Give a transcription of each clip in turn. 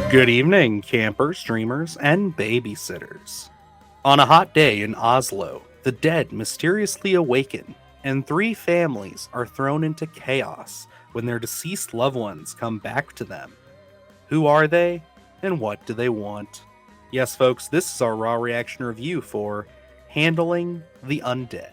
Good evening, campers, dreamers, and babysitters. On a hot day in Oslo, the dead mysteriously awaken, and three families are thrown into chaos when their deceased loved ones come back to them. Who are they, and what do they want? Yes, folks, this is our raw reaction review for Handling the Undead.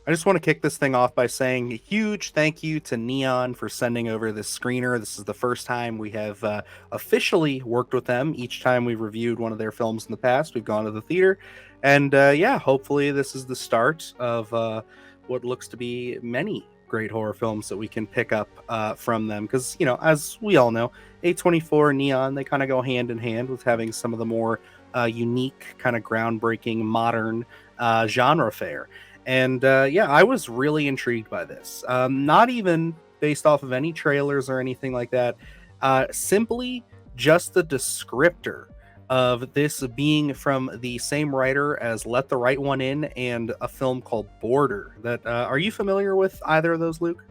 I just want to kick this thing off by saying a huge thank you to Neon for sending over this screener. This is the first time we have officially worked with them. Each time we've reviewed one of their films in the past, we've gone to the theater. And yeah, hopefully this is the start of what looks to be many great horror films that we can pick up from them. Because, you know, as we all know, A24 and Neon, they kind of go hand in hand with having some of the more unique, kind of groundbreaking, modern genre fare. And yeah, I was really intrigued by this. Not even based off of any trailers or anything like that. Simply just the descriptor of this being from the same writer as Let the Right One In and a film called Border. That are you familiar with either of those, Luke?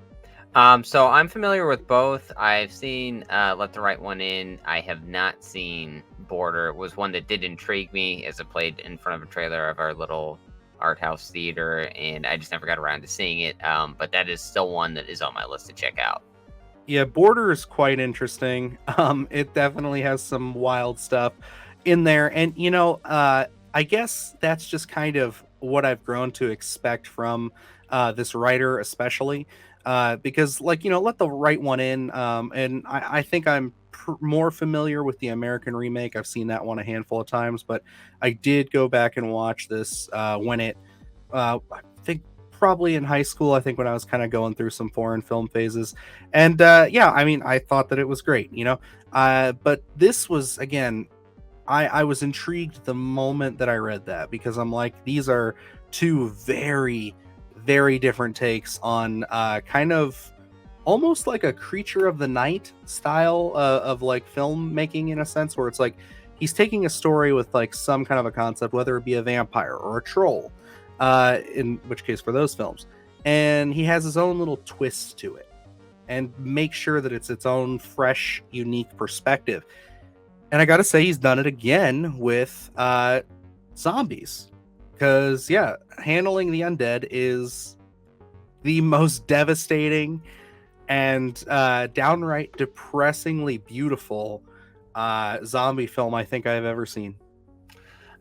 So I'm familiar with both. I've seen Let the Right One In. I have not seen Border. It was one that did intrigue me as it played in front of a trailer of our little art house theater, and I just never got around to seeing it. But that is still one that is on my list to check out. Yeah, Border is quite interesting. It definitely has some wild stuff in there, and you know, I guess that's just kind of what I've grown to expect from this writer, especially because, like, you know, Let the Right One In, and I think I'm more familiar with the American remake. I've seen that one a handful of times, but I did go back and watch this when it, I think probably in high school. I think when I was kind of going through some foreign film phases, and yeah, I mean, I thought that it was great, you know. But this was again, I was intrigued the moment that I read that because I'm like, these are two very, very different takes on kind of almost like a creature of the night style of like filmmaking in a sense, where it's like he's taking a story with like some kind of a concept, whether it be a vampire or a troll, in which case for those films, and he has his own little twist to it and make sure that it's its own fresh, unique perspective. And I gotta say, he's done it again with zombies, because yeah, Handling the Undead is the most devastating and downright depressingly beautiful zombie film I think I've ever seen.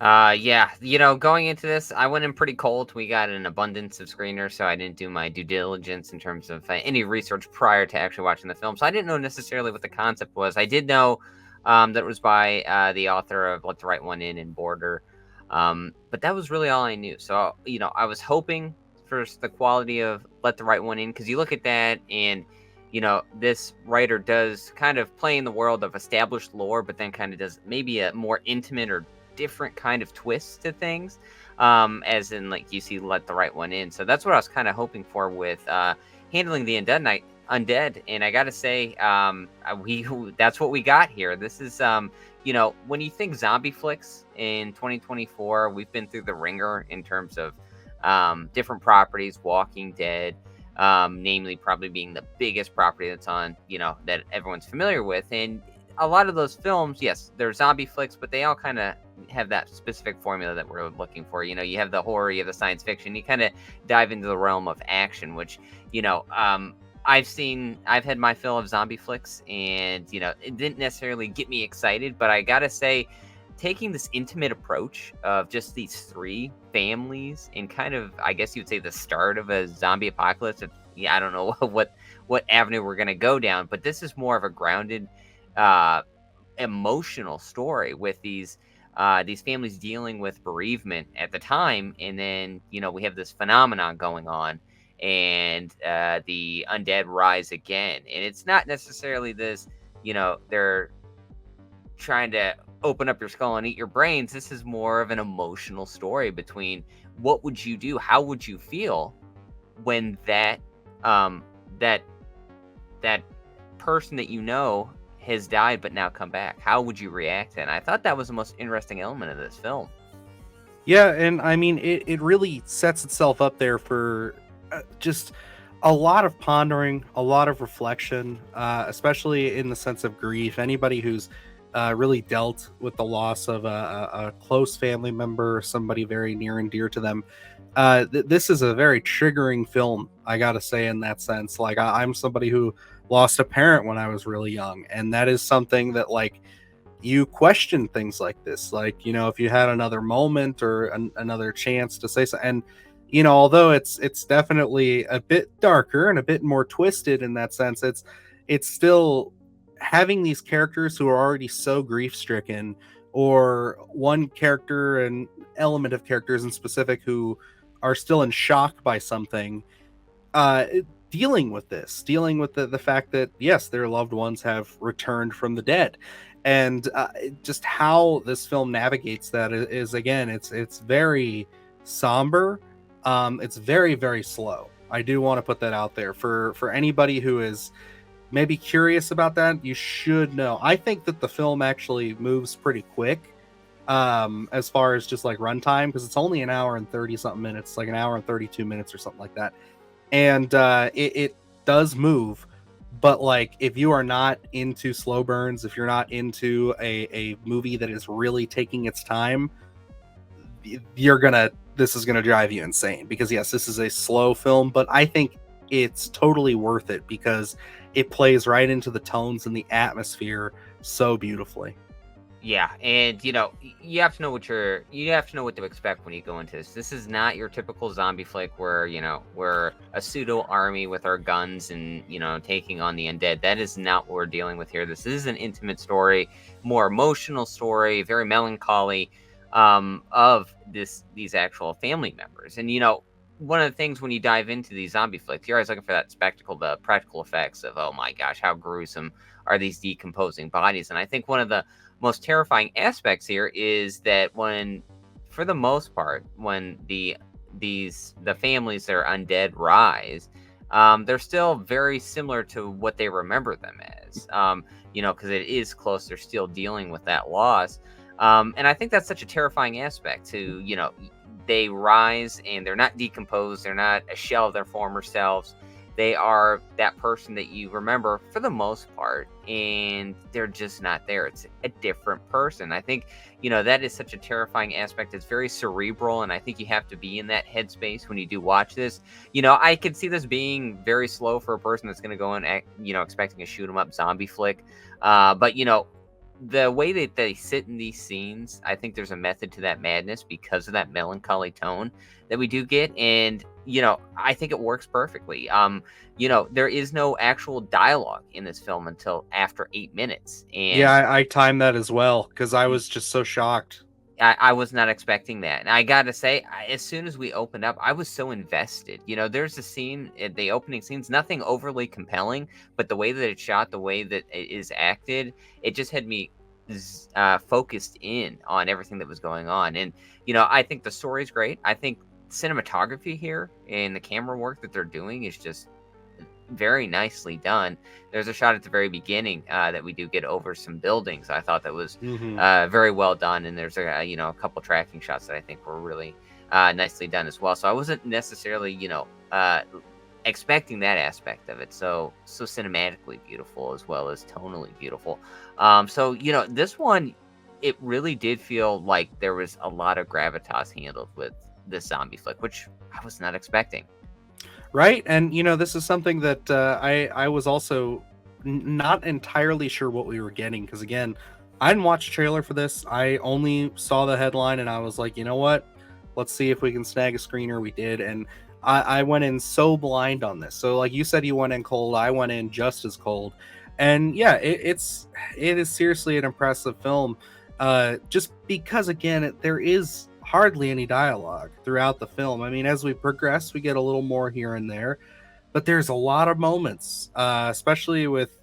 Yeah, you know, going into this, I went in pretty cold. We got an abundance of screeners, so I didn't do my due diligence in terms of any research prior to actually watching the film. So I didn't know necessarily what the concept was. I did know that it was by the author of Let the Right One In and Border, but that was really all I knew. So, you know, I was hoping for the quality of Let the Right One In, because you look at that and, you know, this writer does kind of play in the world of established lore, but then kind of does maybe a more intimate or different kind of twist to things, as in, like, you see Let the Right One In. So that's what I was kind of hoping for with Handling the Undead. And I gotta say, we that's what we got here. This is, you know, when you think zombie flicks in 2024, we've been through the ringer in terms of different properties. Walking Dead, namely probably being the biggest property that's on, you know, that everyone's familiar with. And a lot of those films, yes, they're zombie flicks, but they all kind of have that specific formula that we're looking for. You know, you have the horror, you have the science fiction, you kind of dive into the realm of action, which, you know, I've had my fill of zombie flicks, and, you know, it didn't necessarily get me excited, but I gotta say, taking this intimate approach of just these three families and kind of, I guess you would say, the start of a zombie apocalypse. Yeah, I don't know what avenue we're gonna go down, but this is more of a grounded, emotional story with these families dealing with bereavement at the time, and then, you know, we have this phenomenon going on, and the undead rise again, and it's not necessarily this, you know, they're trying to open up your skull and eat your brains. This is more of an emotional story between what would you do, how would you feel when that that person that you know has died but now come back. How would you react? And I thought that was the most interesting element of this film. Yeah, and I mean, it really sets itself up there for just a lot of pondering, a lot of reflection, especially in the sense of grief. Anybody who's really dealt with the loss of a close family member, somebody very near and dear to them, this is a very triggering film, I gotta say, in that sense. Like, I'm somebody who lost a parent when I was really young, and that is something that, like, you question things like this, like, if you had another moment or another chance to say so. And although it's definitely a bit darker and a bit more twisted in that sense, it's still having these characters who are already so grief stricken, or one character and element of characters in specific who are still in shock by something, uh dealing with this, dealing with the fact that, yes, their loved ones have returned from the dead. And just how this film navigates that is, again, it's very somber. It's very, very slow. I do want to put that out there for anybody who is maybe curious about that. You should know, I think that the film actually moves pretty quick, as far as just like runtime, because it's only an hour and 30 something minutes, like an hour and 32 minutes or something like that. And it does move, but like, if you are not into slow burns, if you're not into a movie that is really taking its time, this is gonna drive you insane. Because yes, this is a slow film, but I think it's totally worth it because it plays right into the tones and the atmosphere so beautifully. Yeah, and you have to know you have to know what to expect when you go into this. This is not your typical zombie flick where, we're a pseudo army with our guns and, taking on the undead. That is not what we're dealing with here. This is an intimate story, more emotional story, very melancholy, of these actual family members. And one of the things when you dive into these zombie flicks, you're always looking for that spectacle, the practical effects of, oh my gosh, how gruesome are these decomposing bodies. And I think one of the most terrifying aspects here is that for the most part, when the families that are undead rise, they're still very similar to what they remember them as. Because it is close, they're still dealing with that loss. And I think that's such a terrifying aspect to, they rise and they're not decomposed, they're not a shell of their former selves. They are that person that you remember for the most part, and they're just not there. It's a different person. I think, that is such a terrifying aspect. It's very cerebral, and I think you have to be in that headspace when you do watch this. I could see this being very slow for a person that's going to go in, expecting a shoot 'em up zombie flick. But, the way that they sit in these scenes, I think there's a method to that madness because of that melancholy tone that we do get. And, I think it works perfectly. There is no actual dialogue in this film until after 8 minutes. Yeah, And I timed that as well because I was just so shocked. I was not expecting that. And I gotta say, as soon as we opened up, I was so invested. There's a scene, the opening scene's nothing overly compelling, but the way that it's shot, the way that it is acted, it just had me focused in on everything that was going on. And, I think the story's great. I think cinematography here and the camera work that they're doing is just very nicely done. There's a shot at the very beginning that we do get over some buildings. I thought that was Hmm. very well done, and there's a couple tracking shots that I think were really nicely done as well. So I wasn't necessarily expecting that aspect of it. So cinematically beautiful as well as tonally beautiful. So this one, it really did feel like there was a lot of gravitas handled with this zombie flick, which I was not expecting. Right. And this is something that I was also not entirely sure what we were getting, because again, I didn't watch a trailer for this. I only saw the headline and I was like, you know what, let's see if we can snag a screener. We did. And I went in so blind on this. So like you said, you went in cold, I went in just as cold. And yeah, it is seriously an impressive film, just because, again, there is hardly any dialogue throughout the film. I mean, as we progress, we get a little more here and there, but there's a lot of moments, especially with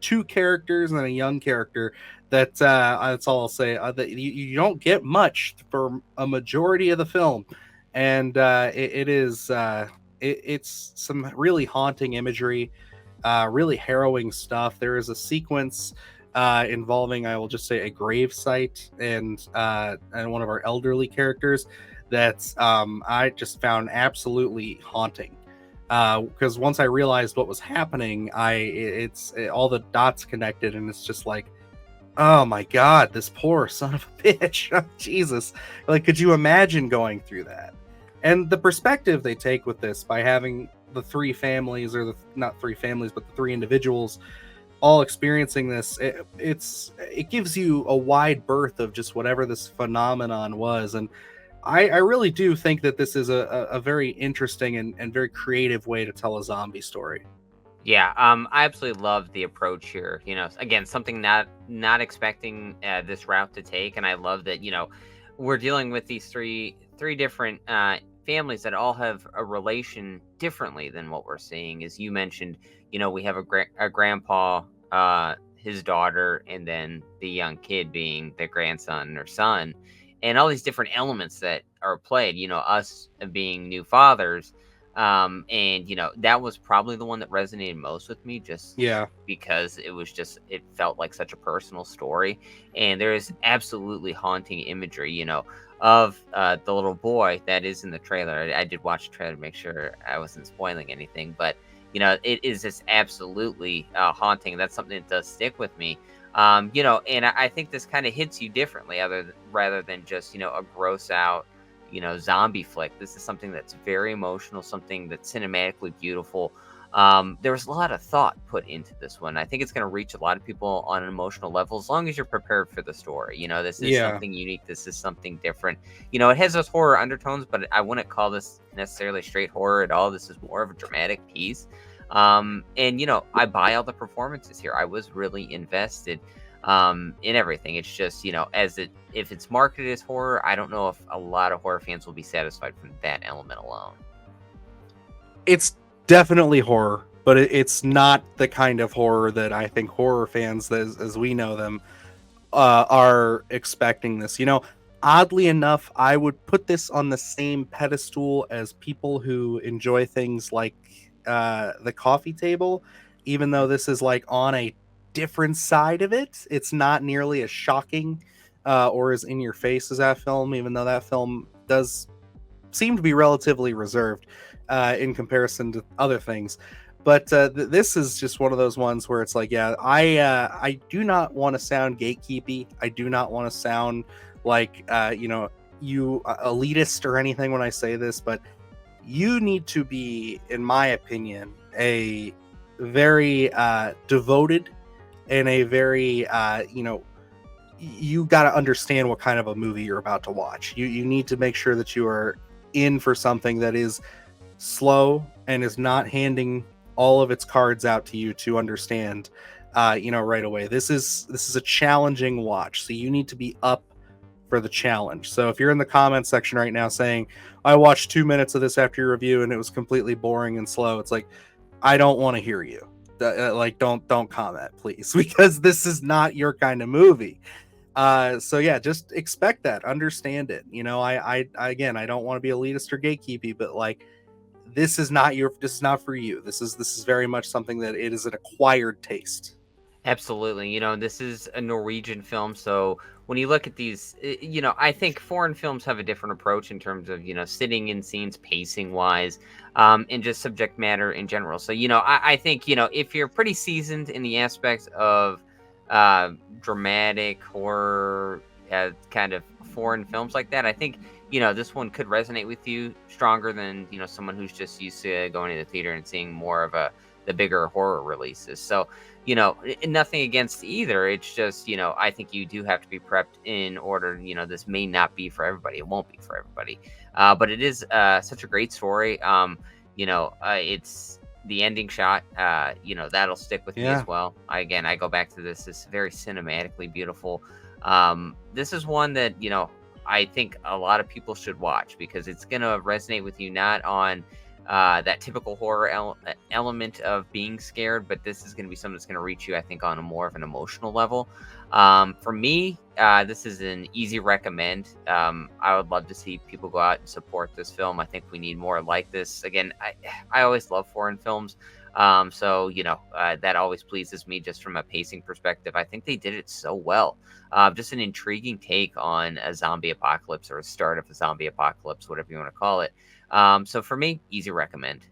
two characters and a young character, that that's all I'll say. That you don't get much for a majority of the film, and it's some really haunting imagery, really harrowing stuff. There is a sequence involving, I will just say, a grave site and one of our elderly characters that's I just found absolutely haunting. Because once I realized what was happening, all the dots connected, and it's just like, oh my god, this poor son of a bitch. Oh, Jesus. Like, could you imagine going through that? And the perspective they take with this by having the three families, or the not three families, but the three individuals all experiencing this, it gives you a wide berth of just whatever this phenomenon was. And I really do think that this is a very interesting and very creative way to tell a zombie story. Yeah, I absolutely love the approach here. Again, something not expecting this route to take, and I love that. We're dealing with these three different families that all have a relation differently than what we're seeing. As you mentioned, we have a grandpa, his daughter, and then the young kid being the grandson or son, and all these different elements that are played. Us being new fathers, and that was probably the one that resonated most with me, just Yeah. because it felt like such a personal story. And there is absolutely haunting imagery, of the little boy that is in the trailer. I did watch the trailer to make sure I wasn't spoiling anything, but it is just absolutely haunting. That's something that does stick with me. And I think this kind of hits you differently, rather than just a gross out zombie flick. This is something that's very emotional, something that's cinematically beautiful. There was a lot of thought put into this one. I think it's going to reach a lot of people on an emotional level, as long as you're prepared for the story. This is Yeah. something unique. This is something different. It has those horror undertones, but I wouldn't call this necessarily straight horror at all. This is more of a dramatic piece. And I buy all the performances here. I was really invested in everything. It's just, if it's marketed as horror, I don't know if a lot of horror fans will be satisfied from that element alone. It's definitely horror, but it's not the kind of horror that I think horror fans, as we know them, are expecting this. Oddly enough, I would put this on the same pedestal as people who enjoy things like the coffee table, even though this is like on a different side of it. It's not nearly as shocking or as in your face as that film, even though that film does seem to be relatively reserved in comparison to other things. But this is just one of those ones where it's like, yeah, I do not want to sound gatekeepy. I do not want to sound like you elitist or anything when I say this, but you need to be, in my opinion, a very devoted and a very you got to understand what kind of a movie you're about to watch. You need to make sure that you are in for something that is slow and is not handing all of its cards out to you to understand right away. This is a challenging watch, so you need to be up for the challenge. So if you're in the comment section right now saying, I watched 2 minutes of this after your review and it was completely boring and slow, it's like, I don't want to hear you. Like, don't comment, please, because this is not your kind of movie. So yeah, just expect that, understand it. I again, I don't want to be elitist or gatekeepy, but like, this is not for you. This is very much something that it is an acquired taste. Absolutely. This is a Norwegian film. So when you look at these, I think foreign films have a different approach in terms of, sitting in scenes, pacing wise, and just subject matter in general. So, I think, if you're pretty seasoned in the aspects of dramatic horror, kind of foreign films like that, I think, this one could resonate with you stronger than, someone who's just used to going to the theater and seeing more of the bigger horror releases. So, nothing against either. It's just, I think you do have to be prepped in order. This may not be for everybody. It won't be for everybody. But it is such a great story. It's the ending shot, that'll stick with me Yeah. as well. I go back to this. It's very cinematically beautiful. This is one that, I think a lot of people should watch because it's going to resonate with you, not on that typical horror element of being scared, but this is going to be something that's going to reach you, I think, on a more of an emotional level. For me, this is an easy recommend. I would love to see people go out and support this film. I think we need more like this. Again, I always love foreign films. So that always pleases me just from a pacing perspective. I think they did it so well. Just an intriguing take on a zombie apocalypse, or a start of a zombie apocalypse, whatever you want to call it. So for me, easy recommend.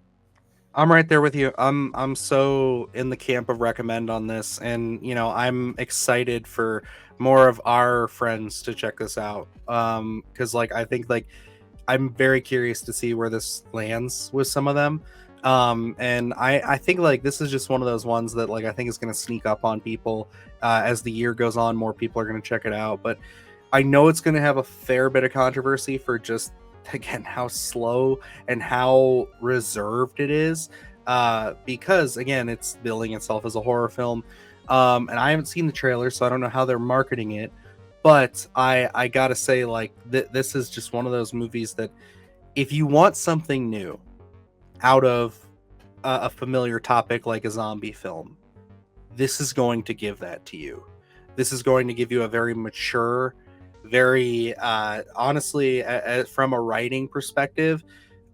I'm right there with you. I'm so in the camp of recommend on this, and I'm excited for more of our friends to check this out. Because like I think like I'm very curious to see where this lands with some of them. And I think like this is just one of those ones that like I think is going to sneak up on people as the year goes on. More people are going to check it out, but I know it's going to have a fair bit of controversy for just again how slow and how reserved it is. Because again, it's billing itself as a horror film, and I haven't seen the trailer, so I don't know how they're marketing it. But I gotta say, like this is just one of those movies that if you want something new out of a familiar topic like a zombie film, this is going to give that to you. This is going to give you a very mature, very honestly, from a writing perspective,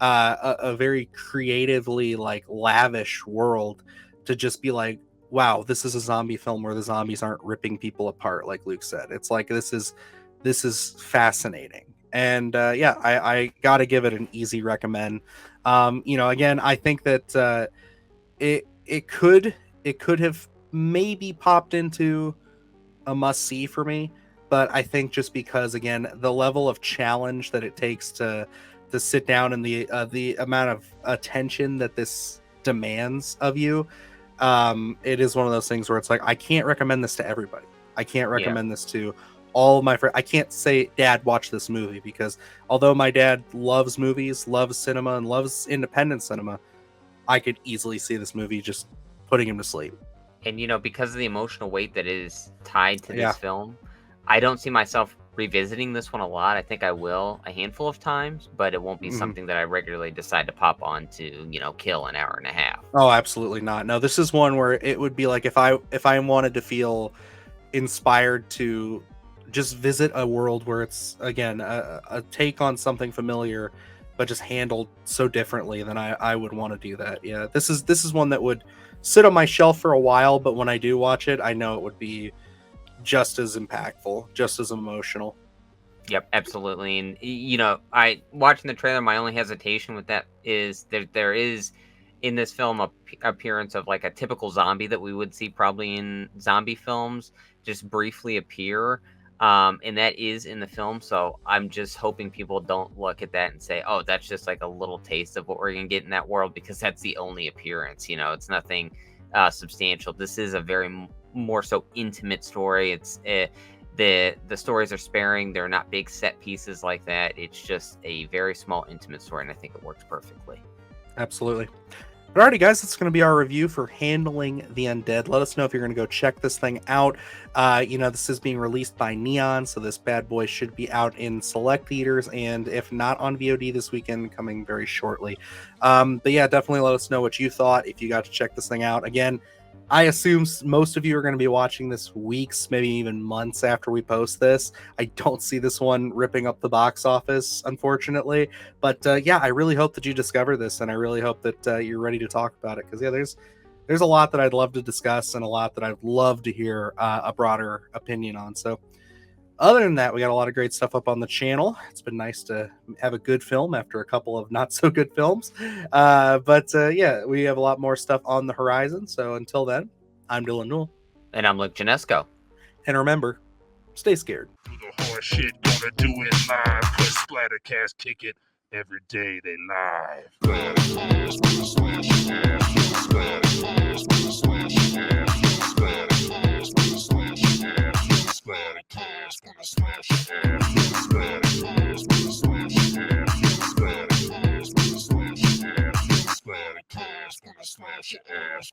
a very creatively like lavish world to just be like, wow, this is a zombie film where the zombies aren't ripping people apart, like Luke said. It's like this is fascinating, and yeah, I gotta give it an easy recommend. Again, I think that it could have maybe popped into a must see for me, but I think just because again the level of challenge that it takes to sit down and the amount of attention that this demands of you, it is one of those things where it's like I can't recommend this to everybody. I can't Yeah. recommend this to all of my friends. I can't say, Dad, watch this movie, because although my dad loves movies, loves cinema, and loves independent cinema, I could easily see this movie just putting him to sleep. And because of the emotional weight that is tied to Yeah. this film, I don't see myself revisiting this one a lot. I think I will a handful of times, but it won't be Mhm. something that I regularly decide to pop on to, kill an hour and a half. Oh, absolutely not. No, this is one where it would be like if I wanted to feel inspired to just visit a world where it's again a take on something familiar, but just handled so differently, then I would want to do that. Yeah, this is one that would sit on my shelf for a while, but when I do watch it, I know it would be just as impactful, just as emotional. Yep, absolutely. And I watching the trailer, my only hesitation with that is there is in this film a appearance of like a typical zombie that we would see probably in zombie films just briefly appear. And that is in the film, so I'm just hoping people don't look at that and say, "Oh, that's just like a little taste of what we're gonna get in that world," because that's the only appearance. It's nothing substantial. This is a very more so intimate story. It's the stories are sparing. They're not big set pieces like that. It's just a very small intimate story, and I think it works perfectly. Absolutely. But alrighty, guys, that's going to be our review for Handling the Undead. Let us know if you're going to go check this thing out. This is being released by Neon, so this bad boy should be out in select theaters, and if not on VOD this weekend, coming very shortly. But yeah, definitely let us know what you thought if you got to check this thing out. Again, I assume most of you are going to be watching this weeks, maybe even months after we post this. I don't see this one ripping up the box office, unfortunately. But yeah, I really hope that you discover this, and I really hope that you're ready to talk about it. Because yeah, there's a lot that I'd love to discuss, and a lot that I'd love to hear a broader opinion on. So other than that, we got a lot of great stuff up on the channel. It's been nice to have a good film after a couple of not so good films. But yeah, we have a lot more stuff on the horizon. So until then, I'm Dylan Newell. And I'm Luke Janesco. And remember, stay scared. Do the horse shit, gonna do it live. Cause Splattercast kick it every day they live. Splattercast, gonna smash your ass. Splattercast, gonna smash your ass. Splattercast, gonna smash your ass. Splattercast, gonna smash your ass. Splattercast, gonna smash your ass. Splattercast, gonna smash your ass. Splattercast, gonna smash your ass.